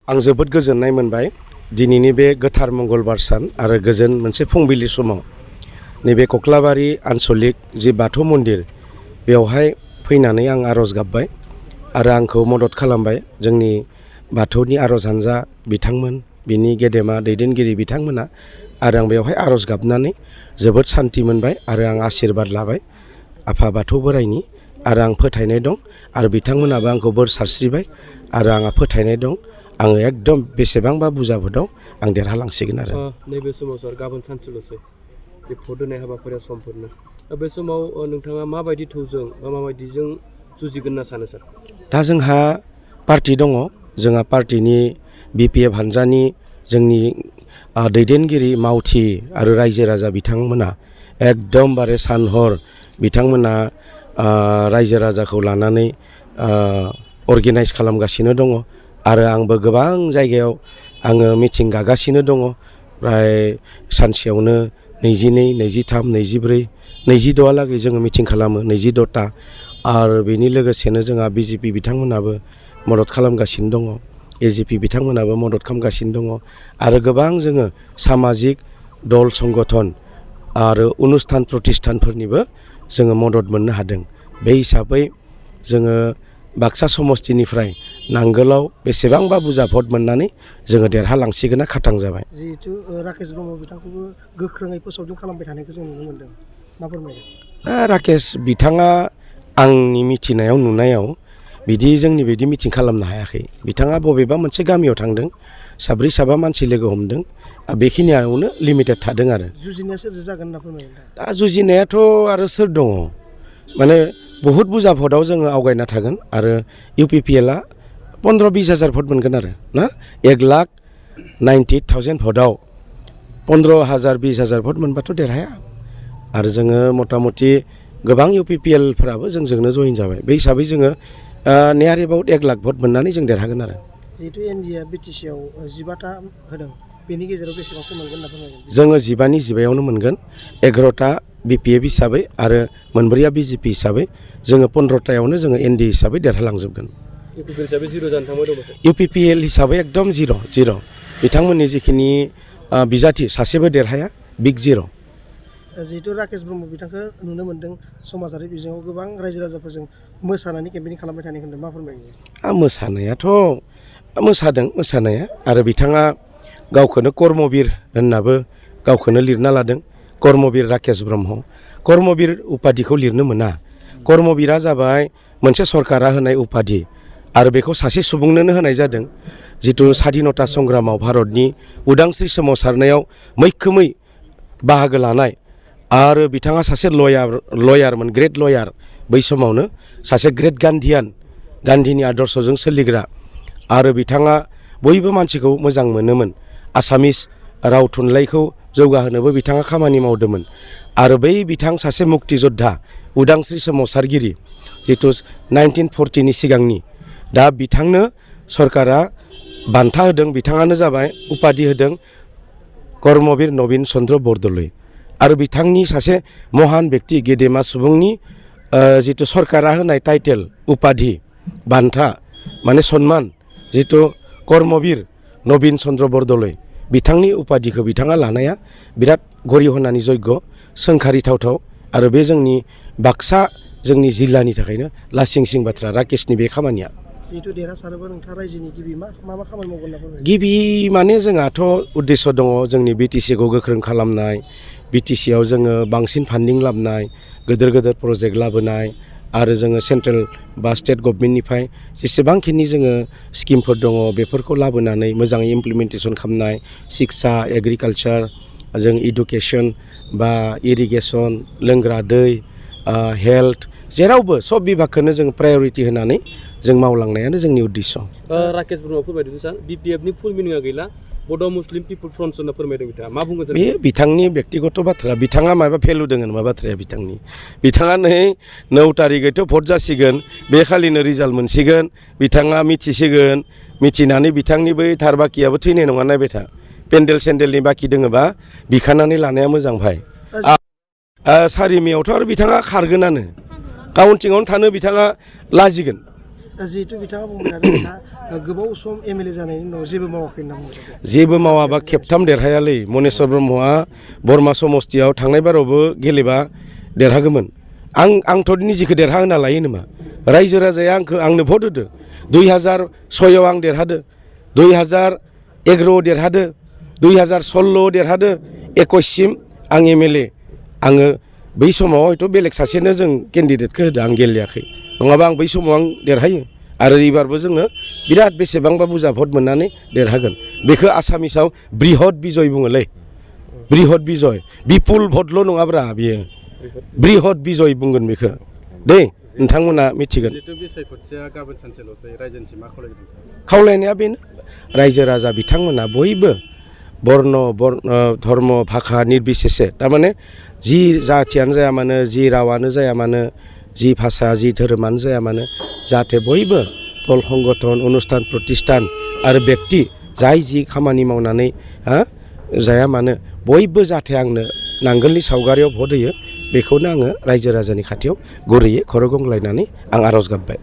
आं जोबोद गोजोननाय मोनबाय दिनैनि बे गोथार मंगलबार सान आरो गोजोन मोनसे फुंबिलि समाव नैबे कक्लाबारि आनसलिक जि बाथौ मन्दिर बेवहाय फैनानै आं आरज गाबबाय आरो आंखौ मदद खालामबाय जोंनि बाथौनि आरज हानजा बिथांमोन बिनि गेदेमा दैदेनगिरि बिथांमोना आरो आं बेवहाय आरज गाबनानै जोबोद सान्थि मोनबाय आरो आं आशीर्बाद लाबाय आफा बाथौ बोराइनि आरो आं फोथायनाय दं आरो बिथांमोनाबो आंखौ बोर सारस्रिबाय आरो आंहा फोथायनाय दं आङो एकदम बेसेबांबा बुरजा भोटाव आं देरहालांसिगोन आरो नैबे समाव सार गाबोन सानसेल'सै जे भट होनाय हाबाफारिया समफोरनो बे समाव नोंथाङा माबायदि थौजों बा माबायदिजों जुजिगोन होनना सानो सार दा जोंहा पार्टि दङ जोंहा पार्टिनि BPF हानजानि जोंनि दैदेनगिरि मावथि आरो रायजो राजा बिथांमोना एकदमबारे सान हर बिथांमोना रायजो राजाखौ लानानै अर्गेनाइज खालामगासिनो दङ आरो आंबो गोबां जायगायाव आङो मिटिं गागासिनो दङ प्राय सानसेयावनो 22, 23, 24, 26हालागै जोङो मिटिं खालामो 26ता आरो बेनि लोगोसेनो जोंहा BJP बिथांमोनाबो मदद खालामगासिनो दङ AGP बिथांमोनाबो मदद खालामगासिनो दङ आरो गोबां जोङो सामाजिक दल संगठन आरो अनुस्थान प्रतिष्ठानफोरनिबो जोङो मदद मोननो हादों बे हिसाबै जोङो बाक्सा समस्तिनिफ्राय नांगोलाव बेसेबांबा बुरजा भट मोननानै जोङो देरहालांसिगोनना खाथां जाबाय जिहेतु राकेश ब्रह्म बिथांखौबो गोख्रोङै फोसावदिं खालामबाय थानायखौ जों नुनो मोन्दों मा फोरमायगोन राकेश बिथाङा आंनि मिथिनायाव नुनायाव बिदि जोंनि बायदि मिटिं खालामनो हायाखै बिथाङा बबेबा मोनसे गामियाव थांदों साब्रै साबा मानसि लोगो हमदों बेखिनियावनो लिमिटेड थादों आरो जुजिनाया सोरजों जागोन होनना फोरमायगोन दा जुजिनायाथ' आरो सोर दङ माने बहुद बुरजा भटआव जोङो आवगायना थागोन आरो UPPLआ 15-20 हाजार भट मोनगोन आरो ना 1,90,000 भटआव 15,000-20 हाजार भट मोनबाथ' देरहाया आरो जोङो मथा मथि गोबां UPPLफोराबो जोंजोंनो जइन जाबाय बे हिसाबै जोङो नियार एबाउट 1 लाख भट मोननानै जों देरहागोन आरो जिहेतु एनडिएआ BTCआव 15ता होदों बेनि गेजेराव बेसेबांसो मोनगोन होनना फोरमायगोन जोङो 15नि 15आवनो मोनगोन 11ता BPF हिसाबै आरो मोनब्रैया BJP हिसाबै जोङो 15तायावनो जोङो NDA हिसाबै देरहालांजोबगोन UPPL हिसाबै एकदम जिर' बिथांमोननि जिखिनि बिजाथि सासेबो देरहाया बिग जिर' जिहेतु राकेश ब्रह्म बिथांखौ नुनो मोन्दों समाजारि बिजोङाव गोबां रायजो राजाफोरजों मोसानानै केम्पेनिं खालामबाय थानायखौ होनदों मा फोरमायगोन मोसानायाथ' मोसादों मोसानाया आरो बिथाङा गावखौनो कर्मवीर होननाबो गावखौनो लिरना लादों कर्मवीर राकेश ब्रह्म कर्मवीर उपाधिखौ लिरनो मोना कर्मवीरा जाबाय मोनसे सरकारा होनाय उपाधि आरो बेखौ सासे सुबुंनोनो होनाय जादों जिथु स्वाधीनता संग्रामाव भारतनि उदांस्रि सोमावसारनायाव मैखोमै बाहागो लानाय आरो बिथाङा सासे लयारमोन ग्रेट लयार बै समावनो सासे ग्रेट गान्धीनि आदर्शजों सोलिग्रा आरो बिथाङा बयबो मानसिखौ मोजां मोनोमोन आसामिस राव थुनलाइखौ जौगाहोनोबो बिथाङा खामानि मावदोंमोन आरो बै बिथां सासे मुक्ति योद्धा उदांस्रि सोमावसारगिरि जिथु 1940नि सिगांनि दा बिथांनो सरकारा बान्था होदों बिथाङानो जाबाय उपाधि होदों कर्मवीर नवीन चन्द्र बरदलै आरो बिथांनि सासे महान व्यक्ति गेदेमा सुबुंनि जिथु सरकारा होनाय टाइटेल उपाधि बान्था माने सन्मान जिथु कर्मवीर नवीन चन्द्र बरदलै बिथांनि उपाधिखौ बिथाङा लानाया बिराद गरिहनानि जग्य सोंखारिथावथाव आरो बे जोंनि बाक्सा जोंनि जिल्लानि थाखायनो लासिंसिं बाथ्रा राकेशनि बे खामानिया जिहेतु देरहासारोबा नोंथाङा रायजोनि गिबि मा खामानि मावगोन होनना फोरमायगोन गिबि माने जोंहाथ' उद्देश्य दङ जोंनि BTCखौ गोख्रों खालामनाय BTCआव जोङो बांसिन फान्डिं लाबोनाय गेदेर प्रजेक्ट लाबोनाय आरो जोङो सेन्ट्रेल बा स्टेट गभर्नमेन्टनिफ्राय जेसेबांखिनि जोङो स्किमफोर दङ बेफोरखौ लाबोनानै मोजाङै इमप्लिमेन्टेसन खालामनाय शिक्षा एग्रिकालचार जों इडुकेसन बा इरिगेसन लोंग्रा दै हेल्थ जेरावबो सब बिभागखौनो जों प्रायरिटि होनानै जों मावलांनायानो जोंनि उद्देश्य राकेश ब्रह्म फोरमायदों सार BPFनि फुल मिनिङा गैला बड' मुस्लिम पिपुल फ्रन्ट होनना फोरमायदों बिथाङा मा बुंगोन बे बिथांनि व्यक्तिगत बाथ्रा बिथाङा माबा भेलु दङ नामा बाथ्राया बिथाङा नै 9 तारिखैथ' भट जासिगोन बे खालिनो रिजाल्ट मोनसिगोन बिथाङा मिथिसिगोन मिथिनानै बिथांनि बै थार बाखियाबो थैनाय नङा नायबाय था पेन्डेल सेन्डेलनि बाखि दोङोबा बिखानानै लानाया मोजां भाइ 4 मेयावथ' आरो बिथाङा खारगोनानो काउन्टिंआवनो थानो बिथाङा लाजिगोन जिहेतु बिथाङा बुंबाय थादों बिथाङा गोबाव सम MLA जानायनि उनाव जेबो मावाखै होनना बुंदों। जेबो मावाबा खेबथाम देरहायालै मनेस्वर ब्रह्मआ बरमा समस्तियाव थांनाय बारावबो गेलेबा देरहागौमोन। आंथ' निजेखौ देरहा होना लायो नामा रायजो राजाया आंनो भट होदो 2006आव आं देरहादो 2011आव देरहादो 2016आव देरहादो 21सिम आं MLA आङो बै समाव हयथ' बेलेग सासेनो जों केन्डिडेटखौ होदो आं गेलेयाखै नङाबा आं बै समाव आं देरहायो आरो एबारबो जोङो बिराद बेसेबांबा बुरजा भट मोननानै देरहागोन बेखौ आसामिसाव बृहत बिजय बुङोलै बृहत बिजय बिपुल भटल' नङाब्रा बियो बृहत बिजय बुंगोन बेखौ दे नोंथांमोना मिथिगोन। खावलायनाया बेनो रायजो राजा बिथांमोना बयबो बर्ण धर्म भाषा निर्बिसेसे थारमाने जि जाथियानो जाया मानो जि रावानो जाया मानो जि भाषा जि धोरोमानो जाया मानो जाहाथे बयबो दल संगठन अनुष्ठान प्रतिष्ठान आरो व्यक्ति जाय जि खामानि मावनानै जाया मानो बयबो जाहाथे आंनो नांगोलनि सावगारियाव भट होयो बेखौनो आङो रायजो राजानि खाथियाव गुरैयै खर' गंग्लायनानै आं आर'ज गाबबाय।